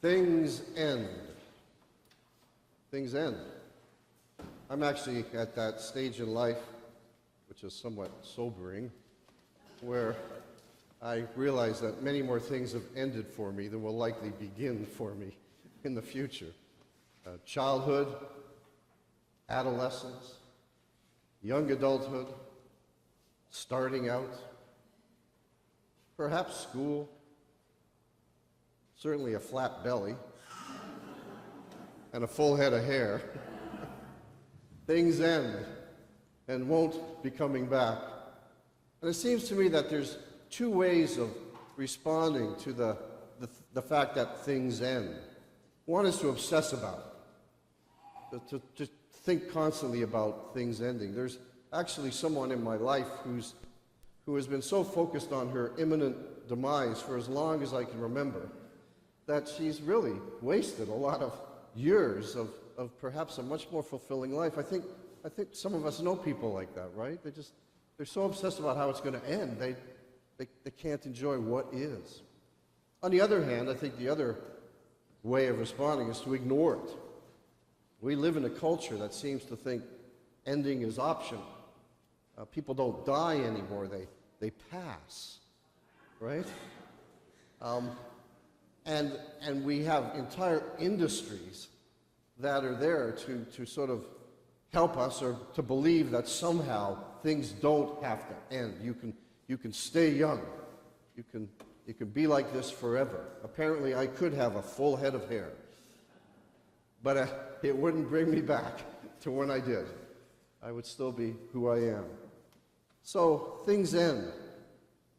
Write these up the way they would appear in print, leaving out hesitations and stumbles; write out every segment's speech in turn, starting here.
Things end. Things end. I'm actually at that stage in life, which is somewhat sobering, where I realize that many more things have ended for me than will likely begin for me in the future. Childhood, adolescence, young adulthood, starting out, perhaps school, certainly a flat belly, and a full head of hair. Things end and won't be coming back. And it seems to me that there's two ways of responding to the fact that things end. One is to obsess about it, to think constantly about things ending. There's actually someone in my life who has been so focused on her imminent demise for as long as I can remember that she's really wasted a lot of years of perhaps a much more fulfilling life. I think some of us know people like that, right? They're so obsessed about how it's going to end, they can't enjoy what is. On the other hand, I think the other way of responding is to ignore it. We live in a culture that seems to think ending is optional. People don't die anymore, they pass, right? And we have entire industries that are there to sort of help us or to believe that somehow things don't have to end. You can stay young. You can be like this forever. Apparently, I could have a full head of hair, but it wouldn't bring me back to when I did. I would still be who I am. So things end,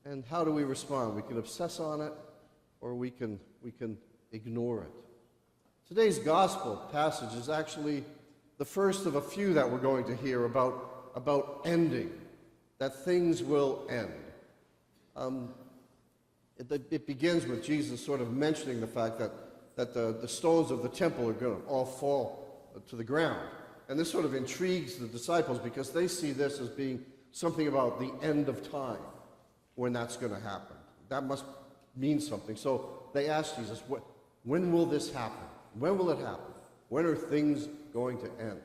and how do we respond? We can obsess on it, or we can ignore it. Today's gospel passage is actually the first of a few that we're going to hear about ending, that things will end. It begins with Jesus sort of mentioning the fact that the stones of the temple are going to all fall to the ground. And this sort of intrigues the disciples because they see this as being something about the end of time when that's going to happen. That must mean something. So they ask Jesus, when will this happen? When will it happen? When are things going to end?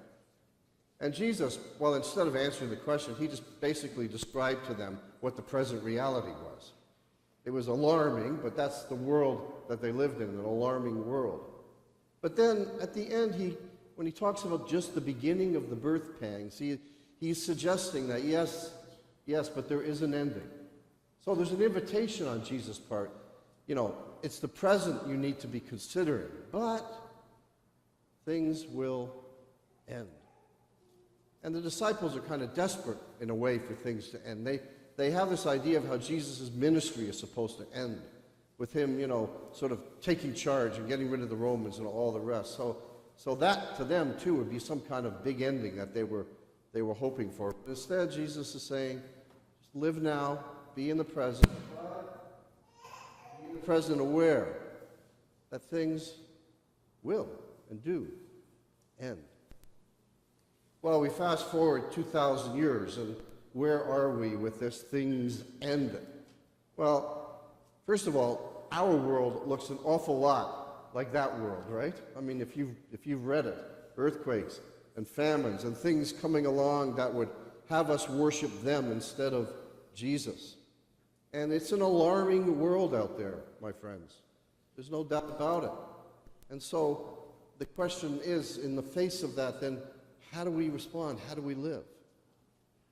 And Jesus, well, instead of answering the question, he just basically described to them what the present reality was. It was alarming, but that's the world that they lived in, an alarming world. But then at the end, when he talks about just the beginning of the birth pangs, he's suggesting that yes, but there is an ending. So there's an invitation on Jesus' part. It's the present you need to be considering, but things will end. And the disciples are kind of desperate in a way for things to end. They have this idea of how Jesus' ministry is supposed to end, with him, sort of taking charge and getting rid of the Romans and all the rest. So that to them too would be some kind of big ending that they were hoping for. But instead, Jesus is saying, just live now, be in the present, be in the present aware that things will and do end. Well, we fast forward 2,000 years, and where are we with this things ending? Well, first of all, our world looks an awful lot like that world, right? I mean, if you've read it, earthquakes and famines and things coming along that would have us worship them instead of Jesus. And it's an alarming world out there, my friends. There's no doubt about it. And so the question is, in the face of that, then, how do we respond? How do we live?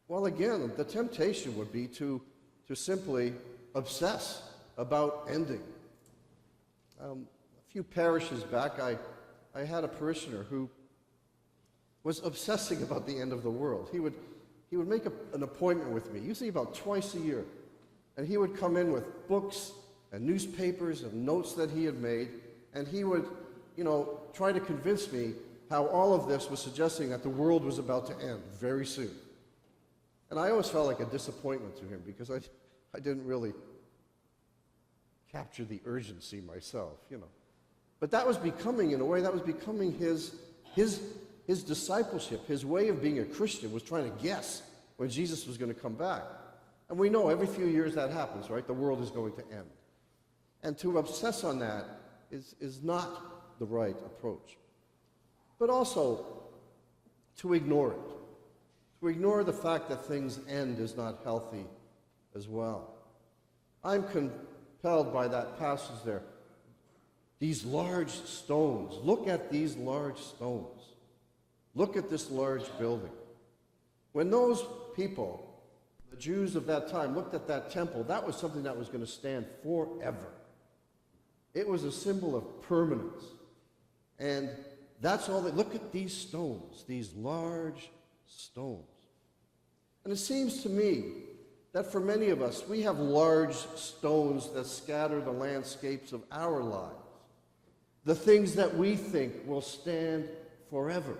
Well, again, the temptation would be to simply obsess about ending. A few parishes back, I had a parishioner who was obsessing about the end of the world. He would make an appointment with me, usually about twice a year, and he would come in with books and newspapers and notes that he had made, and he would, try to convince me how all of this was suggesting that the world was about to end very soon. And I always felt like a disappointment to him because I didn't really capture the urgency myself, But that was becoming, in a way, his discipleship, his way of being a Christian was trying to guess when Jesus was going to come back. And we know every few years that happens, right? The world is going to end. And to obsess on that is not the right approach. But also, to ignore it. To ignore the fact that things end is not healthy as well. I'm compelled by that passage there. These large stones. Look at these large stones. Look at this large building. When those people, the Jews of that time, looked at that temple, that was something that was going to stand forever. It was a symbol of permanence. And that's all they look at, these stones, these large stones. And it seems to me that for many of us, we have large stones that scatter the landscapes of our lives. The things that we think will stand forever.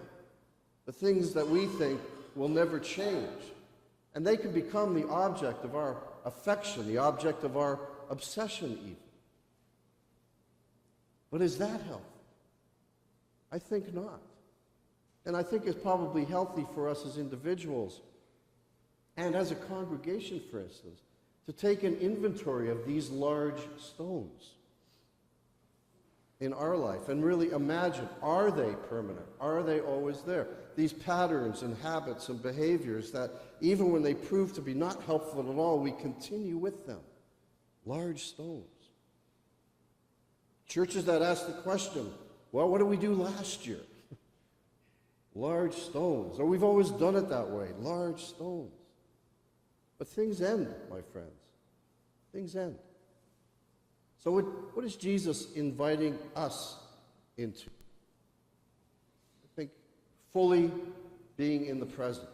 The things that we think will never change. And they can become the object of our affection, the object of our obsession even. But is that healthy? I think not. And I think it's probably healthy for us as individuals and as a congregation, for instance, to take an inventory of these large stones in our life and really imagine, are they permanent? Are they always there? These patterns and habits and behaviors that even when they prove to be not helpful at all, we continue with them. Large stones. Churches that ask the question, well, what did we do last year? Large stones. Or we've always done it that way. Large stones. But things end, my friends. Things end. So what is Jesus inviting us into? I think fully being in the present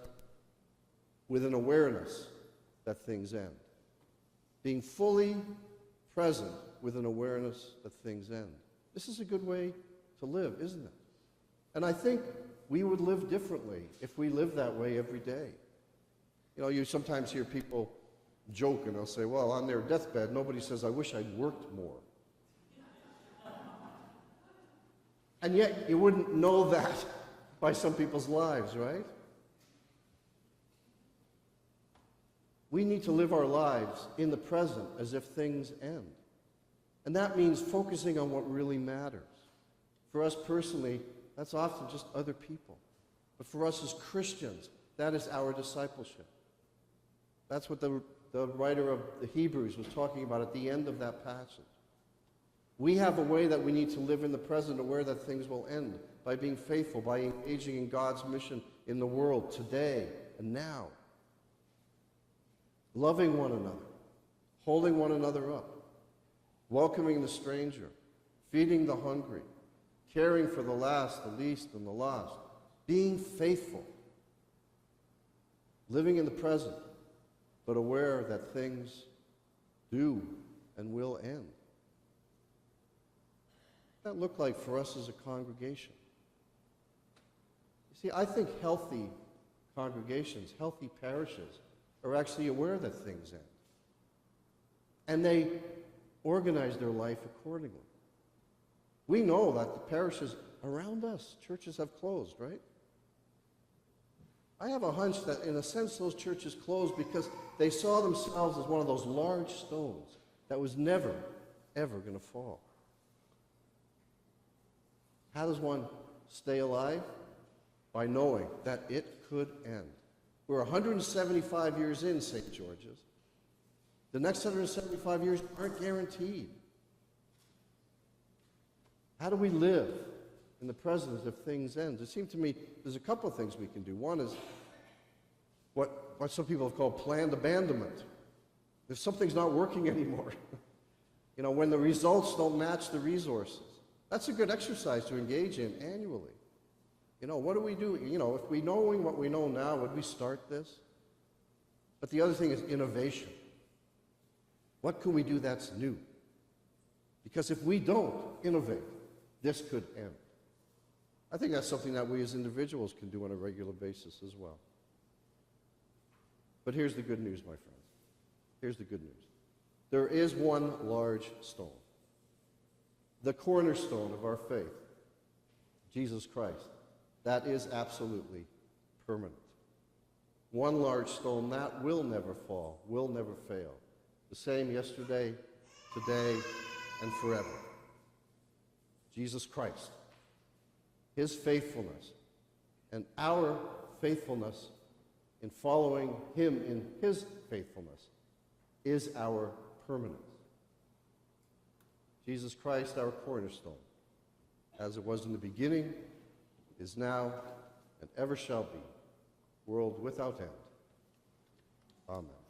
with an awareness that things end. Being fully present with an awareness that things end. This is a good way to live, isn't it? And I think we would live differently if we lived that way every day. You know, you sometimes hear people joke and they'll say, well, on their deathbed, nobody says, I wish I'd worked more. And yet, you wouldn't know that by some people's lives, right? We need to live our lives in the present as if things end. And that means focusing on what really matters. For us personally, that's often just other people. But for us as Christians, that is our discipleship. That's what the writer of the Hebrews was talking about at the end of that passage. We have a way that we need to live in the present, aware that things will end, by being faithful, by engaging in God's mission in the world today and now. Loving one another, holding one another up, welcoming the stranger, feeding the hungry, caring for the last, the least, and the lost, being faithful, living in the present, but aware that things do and will end. What does that look like for us as a congregation? You see, I think healthy congregations, healthy parishes, are actually aware that things end. And they organize their life accordingly. We know that the parishes around us, churches have closed, right? I have a hunch that in a sense those churches closed because they saw themselves as one of those large stones that was never, ever going to fall. How does one stay alive? By knowing that it could end. We're 175 years in St. George's. The next 175 years aren't guaranteed. How do we live in the present if things end? It seems to me there's a couple of things we can do. One is what some people have called planned abandonment. If something's not working anymore, you know, when the results don't match the resources. That's a good exercise to engage in annually. You know, what do we do? You know, if we knowing what we know now, would we start this? But the other thing is innovation. What can we do that's new? Because if we don't innovate, this could end. I think that's something that we as individuals can do on a regular basis as well. But here's the good news, my friends. Here's the good news. There is one large stone, the cornerstone of our faith, Jesus Christ. That is absolutely permanent. One large stone that will never fall, will never fail. The same yesterday, today, and forever. Jesus Christ, his faithfulness, and our faithfulness in following him in his faithfulness is our permanence. Jesus Christ, our cornerstone, as it was in the beginning, is now, and ever shall be, world without end. Amen.